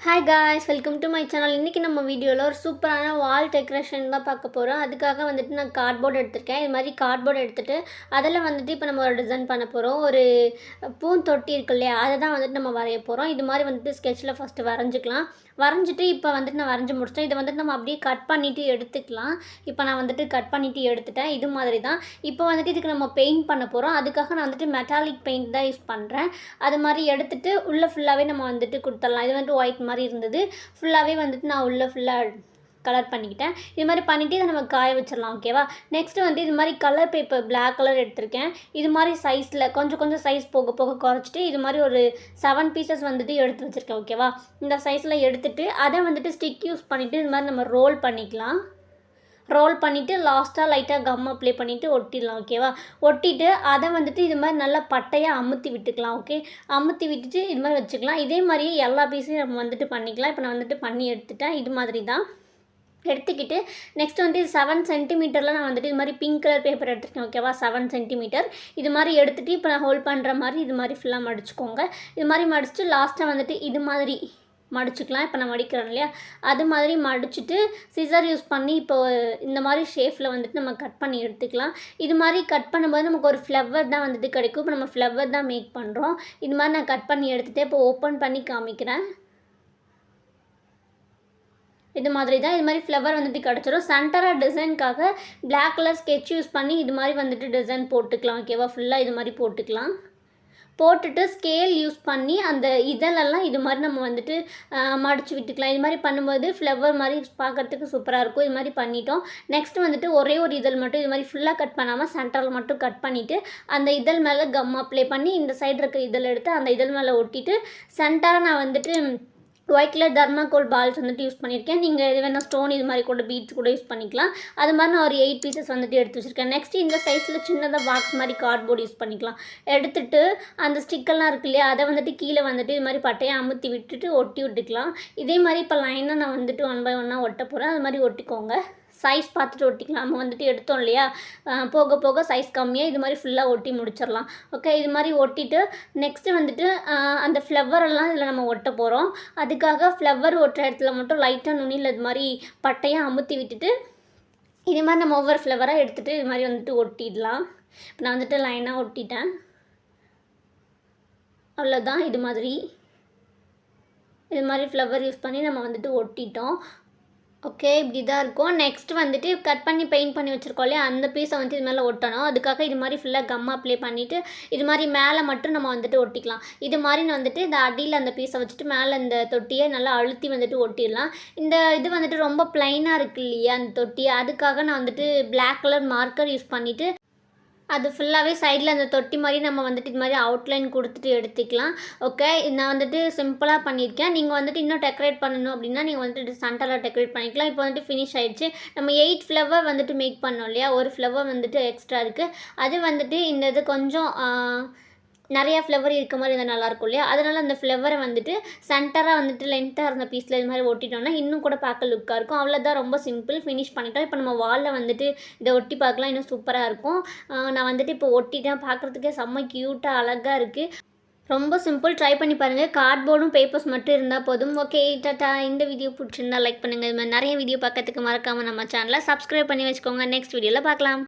Hi guys, welcome to my channel. இன்றைக்கி நம்ம வீடியோவில் ஒரு சூப்பரான வால் டெக்கரேஷன் தான் பார்க்க போகிறோம். அதுக்காக வந்துட்டு நான் கார்ட்போர்டு எடுத்திருக்கேன். இது மாதிரி கார்ட்போர்டு எடுத்துகிட்டு அதில் வந்துட்டு இப்போ நம்ம ஒரு டிசைன் பண்ண போகிறோம். ஒரு பூந்தொட்டி இருக்கு இல்லையா, அதை தான் வந்துட்டு நம்ம வரைய போகிறோம். இது மாதிரி வந்துட்டு ஸ்கெட்சில் ஃபஸ்ட்டு வரைஞ்சிக்கலாம். வரைஞ்சிட்டு இப்போ வந்துட்டு நான் வரைஞ்சி முடிச்சிட்டேன். இதை வந்துட்டு நம்ம அப்படியே கட் பண்ணிவிட்டு எடுத்துக்கலாம். இப்போ நான் வந்துட்டு கட் பண்ணிவிட்டு எடுத்துட்டேன். இது மாதிரி தான். இப்போ வந்துட்டு இதுக்கு நம்ம பெயிண்ட் பண்ண போகிறோம். அதுக்காக நான் வந்துட்டு மெட்டாலிக் பெயிண்ட் தான் யூஸ் பண்ணுறேன். அது மாதிரி எடுத்துகிட்டு உள்ளே ஃபுல்லாகவே நம்ம வந்துட்டு கொடுத்துடலாம். இது வந்துட்டு ஒயிட் மாதிரி இருந்தது. ஃபுல்லாகவே வந்துட்டு நான் உள்ளே ஃபுல்லாக கலர் பண்ணிக்கிட்டேன். இது மாதிரி பண்ணிவிட்டு இதை நம்ம காய வச்சிடலாம். ஓகேவா? நெக்ஸ்ட்டு வந்து இது மாதிரி கலர் பேப்பர் பிளாக் கலர் எடுத்திருக்கேன். இது மாதிரி சைஸில் கொஞ்சம் சைஸ் போக போக குறைச்சிட்டு இது மாதிரி ஒரு 7 பீசஸ் வந்துட்டு எடுத்து வச்சுருக்கேன். ஓகேவா? இந்த சைஸில் எடுத்துகிட்டு அதை வந்துட்டு ஸ்டிக் யூஸ் பண்ணிவிட்டு இது மாதிரி நம்ம ரோல் பண்ணிக்கலாம். ரோல் பண்ணிவிட்டு லாஸ்ட்டாக லைட்டாக கம் அப்ளை பண்ணிவிட்டு ஒட்டிடலாம். ஓகேவா? ஒட்டிட்டு அதை வந்துட்டு இது மாதிரி நல்லா பட்டையாக அமுத்தி விட்டுக்கலாம். ஓகே, அமுத்தி விட்டுட்டு இது மாதிரி வச்சுக்கலாம். இதே மாதிரியே எல்லா பீஸையும் நம்ம வந்துட்டு பண்ணிக்கலாம். இப்போ நான் வந்துட்டு பண்ணி எடுத்துட்டேன். இது மாதிரி தான் எடுத்துக்கிட்டு நெக்ஸ்ட் வந்து 7 சென்டிமீட்டரில் நான் வந்துட்டு இது மாதிரி பிங்க் கலர் பேப்பர் எடுத்துருக்கேன். ஓகேவா? 7 சென்டிமீட்டர் இது மாதிரி எடுத்துகிட்டு இப்போ நான் ஹோல்ட் பண்ணுற மாதிரி இது மாதிரி ஃபுல்லாக மடிச்சுக்கோங்க. இது மாதிரி மடிச்சுட்டு லாஸ்ட்டாக வந்துட்டு இது மாதிரி மடிச்சுக்கலாம். இப்போ நான் மடிக்கிறேன் இல்லையா, அது மாதிரி மடிச்சுட்டு சிசர் யூஸ் பண்ணி இப்போ இந்த மாதிரி ஷேப்பில் வந்துட்டு நம்ம கட் பண்ணி எடுத்துக்கலாம். இது மாதிரி கட் பண்ணும்போது நமக்கு ஒரு ஃப்ளவர் தான் வந்துட்டு கிடைக்கும். இப்போ நம்ம ஃப்ளவர் தான் மேக் பண்ணுறோம். இது மாதிரி நான் கட் பண்ணி எடுத்துகிட்டு இப்போ ஓப்பன் பண்ணி காமிக்கிறேன். இது மாதிரி தான். இது மாதிரி ஃப்ளவர் வந்துட்டு கிடச்சிரும். சென்டராக டிசைனுக்காக பிளாக் கலர் ஸ்கெட்ச் யூஸ் பண்ணி இது மாதிரி வந்துட்டு டிசைன் போட்டுக்கலாம். ஓகேவா? ஃபுல்லாக இது மாதிரி போட்டுக்கலாம். போட்டுட்டு ஸ்கேல் யூஸ் பண்ணி அந்த இதழெல்லாம் இது மாதிரி நம்ம வந்துட்டு மடித்து விட்டுக்கலாம். இது மாதிரி பண்ணும்போது ஃப்ளவர் மாதிரி பார்க்குறதுக்கு சூப்பராக இருக்கும். இது மாதிரி பண்ணிட்டோம். நெக்ஸ்ட்டு வந்துட்டு ஒரே ஒரு இதழ் மட்டும் இது மாதிரி ஃபுல்லாக கட் பண்ணாமல் சென்டரில் மட்டும் கட் பண்ணிவிட்டு அந்த இதழ் மேலே கம் அப்ளை பண்ணி இந்த சைடு இருக்க இதழ் எடுத்து அந்த இதழ் மேலே ஒட்டிட்டு சென்டராக நான் வந்துட்டு ஒயிட் கலர் தர்மாக்கோல் பால்ஸ் வந்துட்டு யூஸ் பண்ணியிருக்கேன். நீங்கள் இது வேணால் ஸ்டோன் இது மாதிரி கூட பீட்ஸ் கூட யூஸ் பண்ணிக்கலாம். அது மாதிரி நான் ஒரு 8 பீசஸ் வந்துட்டு எடுத்து வச்சுருக்கேன். நெக்ஸ்ட்டு இந்த சைஸில் சின்னதாக பாக்ஸ் மாதிரி கார்ட்போர்டு யூஸ் பண்ணிக்கலாம். எடுத்துகிட்டு அந்த ஸ்டிக்கெல்லாம் இருக்கு இல்லையா, அதை வந்துட்டு கீழே வந்துட்டு இது மாதிரி பட்டையை அமுத்தி விட்டுட்டு ஒட்டி விட்டுக்கலாம். இதே மாதிரி இப்போ லைனாக நான் வந்துட்டு 1 பை 1 ஒட்ட போகிறேன். அது மாதிரி ஒட்டிக்கோங்க. சைஸ் பார்த்துட்டு ஒட்டிக்கலாம். நம்ம வந்துட்டு எடுத்தோம் இல்லையா, போக போக சைஸ் கம்மியாக இது மாதிரி ஃபுல்லாக ஒட்டி முடிச்சிடலாம். ஓகே, இது மாதிரி ஒட்டிட்டு நெக்ஸ்ட்டு வந்துட்டு அந்த ஃப்ளவரெல்லாம் இதில் நம்ம ஒட்ட போகிறோம். அதுக்காக ஃப்ளவர் ஒட்டுற இடத்துல மட்டும் லைட்டாக நுனியில் இது மாதிரி பட்டையாக அமுத்தி விட்டுட்டு இது மாதிரி நம்ம ஒவ்வொரு ஃப்ளவராக எடுத்துகிட்டு இது மாதிரி வந்துட்டு ஒட்டிடலாம். இப்போ நான் வந்துட்டு லைனாக ஒட்டிட்டேன். அவ்வளோதான். இது மாதிரி ஃப்ளவர் யூஸ் பண்ணி நம்ம வந்துட்டு ஒட்டிட்டோம். ஓகே, இப்படி தான் இருக்கும். நெக்ஸ்ட் வந்துட்டு கட் பண்ணி பெயிண்ட் பண்ணி வச்சுருக்கோம் இல்லையா, அந்த பீஸை வந்துட்டு இது மேலே ஒட்டணும். அதுக்காக இது மாதிரி ஃபுல்லாக கம் அப்ளை பண்ணிவிட்டு இது மாதிரி மேலே மட்டும் நம்ம வந்துட்டு ஒட்டிக்கலாம். இது மாதிரி வந்துட்டு இந்த அடியில் அந்த பீஸை வச்சுட்டு மேலே இந்த தொட்டியை நல்லா அழுத்தி வந்துட்டு ஒட்டிடலாம். இந்த இது வந்துட்டு ரொம்ப ப்ளைனாக இருக்குது இல்லையா அந்த தொட்டி, அதுக்காக நான் வந்துட்டு பிளாக் கலர் மார்க்கர் யூஸ் பண்ணிவிட்டு அது ஃபுல்லாகவே சைடில் அந்த தொட்டி மாதிரி நம்ம வந்துட்டு இது மாதிரி அவுட்லைன் கொடுத்துட்டு எடுத்துக்கலாம். ஓகே, நான் வந்துட்டு சிம்பிளாக பண்ணியிருக்கேன். நீங்கள் வந்துட்டு இன்னும் டெக்கரேட் பண்ணணும் அப்படின்னா நீங்கள் வந்துட்டு சென்டரில் டெக்கரேட் பண்ணிக்கலாம். இப்போ வந்துட்டு ஃபினிஷ் ஆகிடுச்சு. நம்ம 8 ஃப்ளவர் வந்துட்டு மேக் பண்ணோம் இல்லையா, ஒரு ஃப்ளவர் வந்துட்டு எக்ஸ்ட்ரா இருக்குது. அது வந்துட்டு இந்த இது கொஞ்சம் நிறையா ஃப்ளவர் இருக்க மாதிரி இருந்தால் நல்லாயிருக்கும் இல்லையா, அதனால் அந்த ஃப்ளவரை வந்துட்டு சென்டராக வந்துட்டு லென்த்தாக இருந்த பீஸில் இது மாதிரி ஒட்டிட்டோம்னா இன்னும் கூட பார்க்க லுக்காக இருக்கும். அவ்வளோதான், ரொம்ப சிம்பிள். ஃபினிஷ் பண்ணிட்டோம். இப்போ நம்ம வாலில் வந்துட்டு இதை ஒட்டி பார்க்கலாம், இன்னும் சூப்பராக இருக்கும். நான் வந்துட்டு இப்போ ஒட்டிட்டேன். பார்க்குறதுக்கே செம்ம க்யூட்டாக அழகாக இருக்குது. ரொம்ப சிம்பிள். ட்ரை பண்ணி பாருங்கள். கார்ட்போர்டும் பேப்பர்ஸ் மட்டும் இருந்தால் போதும். Okay, tata. இந்த வீடியோ பிடிச்சிருந்தா லைக் பண்ணுங்கள். இது மாதிரி நிறைய வீடியோ பார்க்கறதுக்கு மறக்காமல் நம்ம சேனலை சப்ஸ்கிரைப் பண்ணி வச்சுக்கோங்க. நெக்ஸ்ட் வீடியோவில் பார்க்கலாம்.